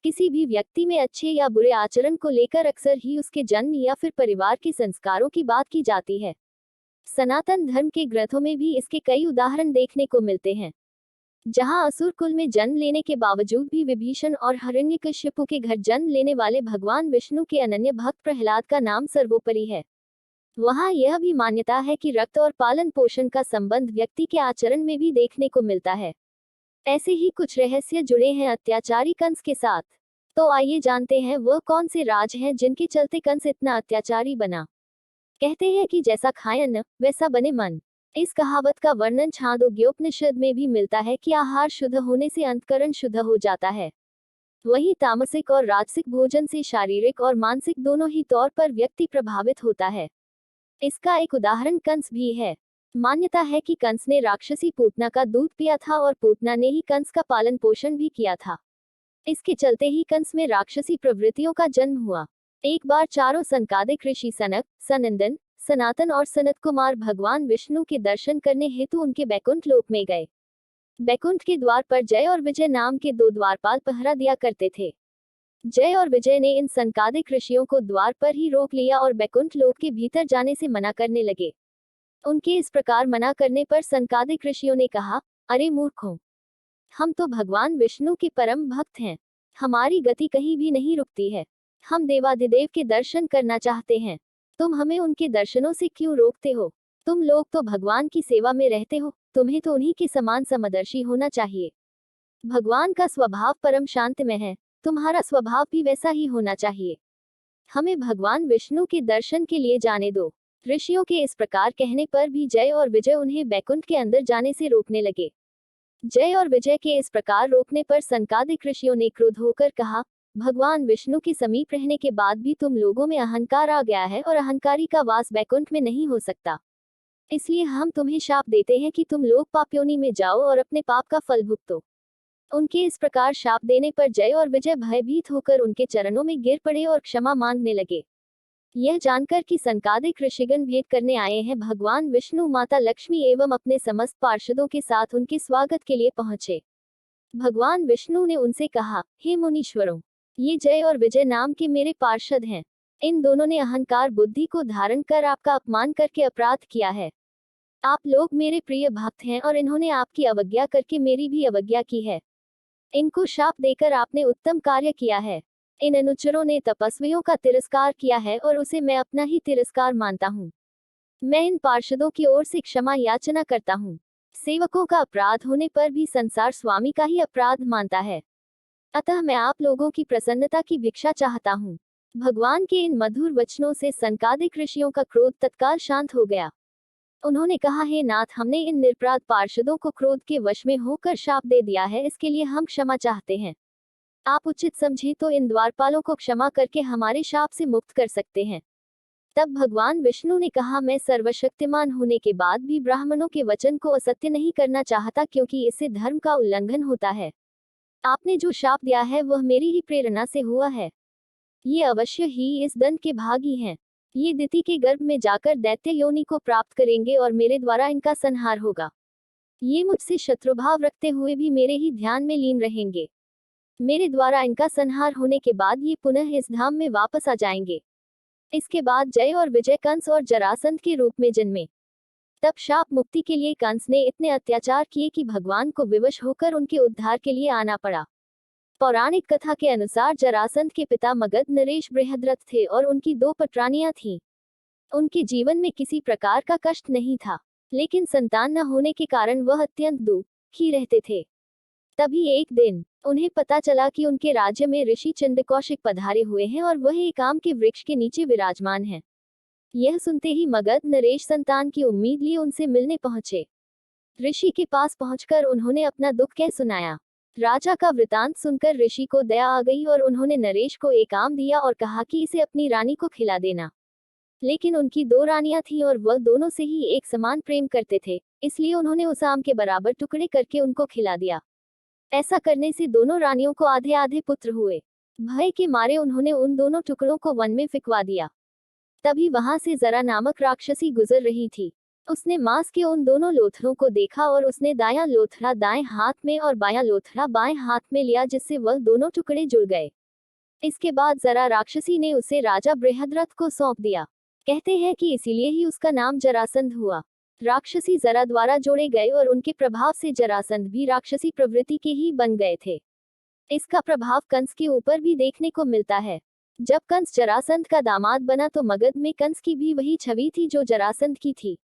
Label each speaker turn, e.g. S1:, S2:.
S1: किसी भी व्यक्ति में अच्छे या बुरे आचरण को लेकर अक्सर ही उसके जन्म या फिर परिवार के संस्कारों की बात की जाती है। सनातन धर्म के ग्रंथों में भी इसके कई उदाहरण देखने को मिलते हैं, जहां असुर कुल में जन्म लेने के बावजूद भी विभीषण और हिरण्यकशिपु के घर जन्म लेने वाले भगवान विष्णु के अनन्य भक्त प्रहलाद का नाम सर्वोपरि है। वहां यह भी मान्यता है कि रक्त और पालन पोषण का संबंध व्यक्ति के आचरण में भी देखने को मिलता है। ऐसे ही कुछ रहस्य जुड़े हैं अत्याचारी कंस के साथ। तो आइए जानते हैं वह कौन से राज हैं जिनके चलते कंस इतना अत्याचारी बना। कहते हैं कि जैसा खाएं अन्न वैसा बने मन। इस कहावत का वर्णन छांदोग्योपनिषद में भी मिलता है कि आहार शुद्ध होने से अंतकरण शुद्ध हो जाता है। वहीं तामसिक और राजसिक भोजन से शारीरिक और मानसिक दोनों ही तौर पर व्यक्ति प्रभावित होता है। इसका एक उदाहरण कंस भी है। मान्यता है कि कंस ने राक्षसी पूतना का दूध पिया था और पूतना ने ही कंस का पालन पोषण भी किया था। इसके चलते ही कंस में राक्षसी प्रवृत्तियों का जन्म हुआ। एक बार चारों संकादिक ऋषि सनक, सनंदन, सनातन और सनत कुमार भगवान विष्णु के दर्शन करने हेतु उनके बैकुंठ लोक में गए। बैकुंठ के द्वार पर जय और विजय नाम के दो द्वारपाल पहरा दिया करते थे। जय और विजय ने इन संकादिक ऋषियों को द्वार पर ही रोक लिया और बैकुंठ लोक के भीतर जाने से मना करने लगे। उनके इस प्रकार मना करने पर संकादिक ऋषियों ने कहा, अरे मूर्खों, हम तो भगवान विष्णु के परम भक्त हैं, हमारी गति कहीं भी नहीं रुकती है, हम देवाधिदेव के दर्शन करना चाहते हैं, तुम हमें उनके दर्शनों से क्यों रोकते हो? तुम लोग तो भगवान की सेवा में रहते हो, तुम्हें तो उन्हीं के समान समदर्शी होना चाहिए। भगवान का स्वभाव परम शांतमय है, तुम्हारा स्वभाव भी वैसा ही होना चाहिए। हमें भगवान विष्णु के दर्शन के लिए जाने दो। ऋषियों के इस प्रकार कहने पर भी जय और विजय उन्हें बैकुंठ के अंदर जाने से रोकने लगे। जय और विजय के इस प्रकार रोकने पर संकादिक ऋषियों ने क्रुद्ध होकर कहा, भगवान विष्णु के समीप रहने के बाद भी तुम लोगों में अहंकार आ गया है और अहंकारी का वास बैकुंठ में नहीं हो सकता। इसलिए हम तुम्हें शाप देते हैं कि तुम लोग पापयोनि में जाओ और अपने पाप का फल भुगतो। उनके इस प्रकार शाप देने पर जय और विजय भयभीत होकर उनके चरणों में गिर पड़े और क्षमा मांगने लगे। यह जानकर कि संकादिक ऋषिगण भेंट करने आए हैं, भगवान विष्णु माता लक्ष्मी एवं अपने समस्त पार्षदों के साथ उनके स्वागत के लिए पहुंचे। भगवान विष्णु ने उनसे कहा, हे मुनीश्वरों, ये जय और विजय नाम के मेरे पार्षद हैं। इन दोनों ने अहंकार बुद्धि को धारण कर आपका अपमान करके अपराध किया है। आप लोग मेरे प्रिय भक्त हैं और इन्होंने आपकी अवज्ञा करके मेरी भी अवज्ञा की है। इनको शाप देकर आपने उत्तम कार्य किया है। इन अनुचरों ने तपस्वियों का तिरस्कार किया है और उसे मैं अपना ही तिरस्कार मानता हूँ। मैं इन पार्षदों की ओर से क्षमा याचना करता हूँ। सेवकों का अपराध होने पर भी संसार स्वामी का ही अपराध मानता है, अतः मैं आप लोगों की प्रसन्नता की भिक्षा चाहता हूँ। भगवान के इन मधुर वचनों से संकादिक ऋषियों का क्रोध तत्काल शांत हो गया। उन्होंने कहा, हे नाथ, हमने इन निरपराध पार्षदों को क्रोध के वश में होकर शाप दे दिया है, इसके लिए हम क्षमा चाहते हैं। आप उचित समझे तो इन द्वारपालों को क्षमा करके हमारे शाप से मुक्त कर सकते हैं। तब भगवान विष्णु ने कहा, मैं सर्वशक्तिमान होने के बाद भी ब्राह्मणों के वचन को असत्य नहीं करना चाहता, क्योंकि इससे धर्म का उल्लंघन होता है। आपने जो शाप दिया है वह मेरी ही प्रेरणा से हुआ है। ये अवश्य ही इस दंड के भागी हैं। ये दिति के गर्भ में जाकर दैत्य योनि को प्राप्त करेंगे और मेरे द्वारा इनका संहार होगा। ये मुझसे शत्रुभाव रखते हुए भी मेरे ही ध्यान में लीन रहेंगे। मेरे द्वारा इनका संहार होने के बाद ये पुनः इस धाम में वापस आ जाएंगे। इसके बाद जय और विजय कंस और जरासंध के रूप में जन्मे। तब शाप मुक्ति के लिए कंस ने इतने अत्याचार किए कि भगवान को विवश होकर उनके उद्धार के लिए आना पड़ा। पौराणिक कथा के अनुसार जरासंध के पिता मगध नरेश बृहद्रथ थे और उनकी 2 पटरानियां थीं। उनके जीवन में किसी प्रकार का कष्ट नहीं था, लेकिन संतान न होने के कारण वह अत्यंत दुखी रहते थे। तभी एक दिन उन्हें पता चला कि उनके राज्य में ऋषि चंद्रकौशिक पधारे हुए हैं और वह एक आम के वृक्ष के नीचे विराजमान हैं। यह सुनते ही मगध नरेश संतान की उम्मीद लिए उनसे मिलने पहुंचे। ऋषि के पास पहुंचकर उन्होंने अपना दुख कह सुनाया। राजा का वृतांत सुनकर ऋषि को दया आ गई और उन्होंने नरेश को एक आम दिया और कहा कि इसे अपनी रानी को खिला देना। लेकिन उनकी 2 रानियां थीं और वह दोनों से ही एक समान प्रेम करते थे, इसलिए उन्होंने उस आम के बराबर टुकड़े करके उनको खिला दिया। ऐसा करने से दोनों रानियों को आधे आधे पुत्र हुए। भय के मारे उन्होंने उन दोनों टुकड़ों को वन में फिकवा दिया। तभी वहां से जरा नामक राक्षसी गुजर रही थी। उसने मांस के उन दोनों लोथड़ों को देखा और उसने दायां लोथड़ा दाएं हाथ में और बायां लोथड़ा बाएं हाथ में लिया, जिससे वह दोनों टुकड़े जुड़ गए। इसके बाद जरा राक्षसी ने उसे राजा बृहद्रथ को सौंप दिया। कहते हैं कि इसीलिए ही उसका नाम जरासंध हुआ। राक्षसी जरा द्वारा जोड़े गए और उनके प्रभाव से जरासंध भी राक्षसी प्रवृत्ति के ही बन गए थे। इसका प्रभाव कंस के ऊपर भी देखने को मिलता है। जब कंस जरासंध का दामाद बना तो मगध में कंस की भी वही छवि थी जो जरासंध की थी।